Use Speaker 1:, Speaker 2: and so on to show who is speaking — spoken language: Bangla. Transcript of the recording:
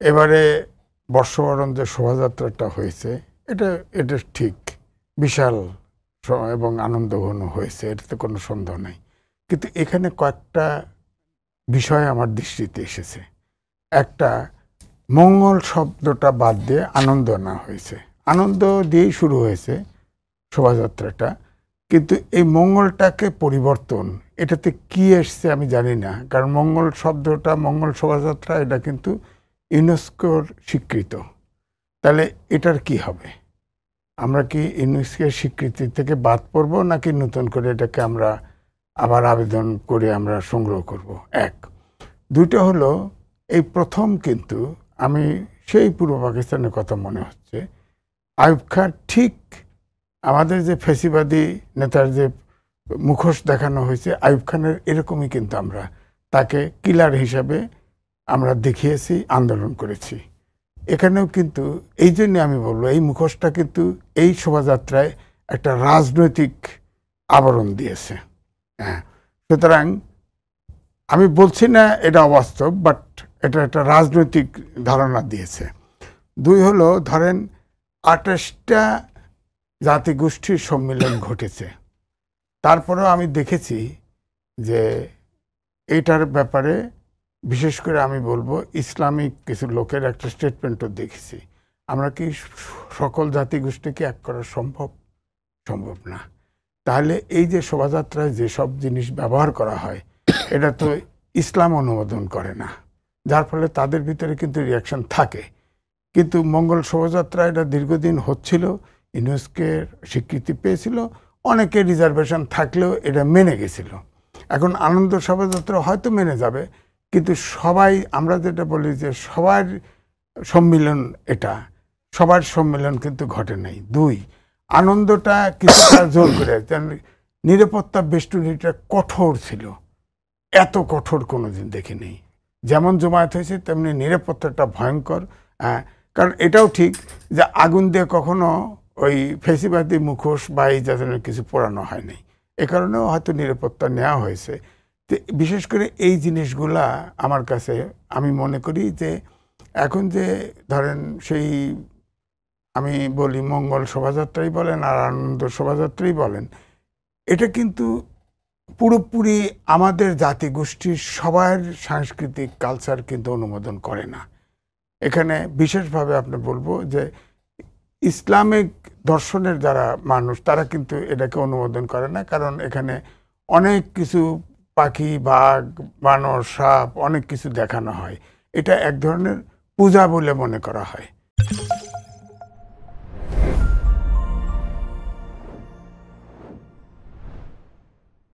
Speaker 1: এবারে বর্ষবরণ যে শোভাযাত্রাটা হয়েছে এটা এটা ঠিক বিশাল এবং আনন্দঘন হয়েছে, এটাতে কোনো সন্দেহ নাই। কিন্তু এখানে কয়েকটা বিষয় আমার দৃষ্টিতে এসেছে। একটা, মঙ্গল শব্দটা বাদ দিয়ে আনন্দ না হয়েছে, আনন্দ দিয়েই শুরু হয়েছে শোভাযাত্রাটা, কিন্তু এই মঙ্গলটাকে পরিবর্তন, এটাতে কি এসছে আমি জানি না। কারণ মঙ্গল শব্দটা, মঙ্গল শোভাযাত্রা, এটা কিন্তু ইউনেস্কোর স্বীকৃত। তাহলে এটার কি হবে? আমরা কি ইউনেস্কোর স্বীকৃতি থেকে বাদ পড়বো, নাকি নতুন করে এটাকে আমরা আবার আবেদন করে আমরা সংগ্রহ করব? এক। দুইটা হলো, এই প্রথম কিন্তু আমি সেই পূর্ব পাকিস্তানের কথা মনে হচ্ছে, আইয়ুব খান ঠিক আমাদের যে ফ্যাসিবাদী নেতার যে মুখোশ দেখানো হয়েছে, আইয়ুব খানের এরকমই কিন্তু আমরা তাকে কিলার হিসাবে আমরা দেখিয়েছি, আন্দোলন করেছি। এখানেও কিন্তু এই জন্যে আমি বলবো, এই মুখোশটা কিন্তু এই শোভাযাত্রায় একটা রাজনৈতিক আবরণ দিয়েছে। হ্যাঁ, সুতরাং আমি বলছি না এটা অবাস্তব, বাট এটা একটা রাজনৈতিক ধারণা দিয়েছে। দুই হলো, ধরেন 28টা জাতিগোষ্ঠীর সম্মিলন ঘটেছে, তারপরেও আমি দেখেছি যে এইটার ব্যাপারে বিশেষ করে আমি বলবো ইসলামিক কিছু লোকের একটা স্টেটমেন্টও দেখেছি। আমরা কি সকল জাতিগোষ্ঠীকে এক করা সম্ভব? সম্ভব না। তাহলে এই যে শোভাযাত্রায় যেসব জিনিস ব্যবহার করা হয়, এটা তো ইসলাম অনুমোদন করে না, যার ফলে তাদের ভিতরে কিন্তু রিয়াকশন থাকে। কিন্তু মঙ্গল শোভাযাত্রা এটা দীর্ঘদিন হচ্ছিল, ইউনেস্কোর স্বীকৃতি পেয়েছিল, অনেকে রিজার্ভেশন থাকলেও এটা মেনে গেছিল। এখন আনন্দ শোভাযাত্রা হয়তো মেনে যাবে, কিন্তু সবাই, আমরা যেটা বলি যে সবার সম্মিলন, এটা সবার সম্মিলন কিন্তু ঘটে নাই। দুই, আনন্দটা কিছুটা জোর করে, নিরাপত্তা বেষ্টনীটা কঠোর ছিল, এত কঠোর কোনোদিন দেখিনি। যেমন জমায়েত হয়েছে তেমনি নিরাপত্তাটা ভয়ঙ্কর। কারণ এটাও ঠিক যে আগুন দিয়ে কখনো ওই ফেসিবাদী মুখোশ বা এই জাতীয় কিছু পোড়ানো হয়নি, এ কারণেও হয়তো নিরাপত্তা নেওয়া হয়েছে। তো বিশেষ করে এই জিনিসগুলা আমার কাছে, আমি মনে করি যে এখন যে ধরেন সেই, আমি বলি মঙ্গল শোভাযাত্রাই বলেন আর আনন্দ শোভাযাত্রাই বলেন, এটা কিন্তু পুরোপুরি আমাদের জাতিগোষ্ঠীর সবার সাংস্কৃতিক কালচার কিন্তু অনুমোদন করে না। এখানে বিশেষভাবে আপনি বলবো যে ইসলামিক দর্শনের যারা মানুষ, তারা কিন্তু এটাকে অনুমোদন করে না। কারণ এখানে অনেক কিছু পাখি, বাঘ, বানর, সাপ, অনেক কিছু দেখানো হয়। এটা এক ধরনের পূজা বলে মনে করা হয়।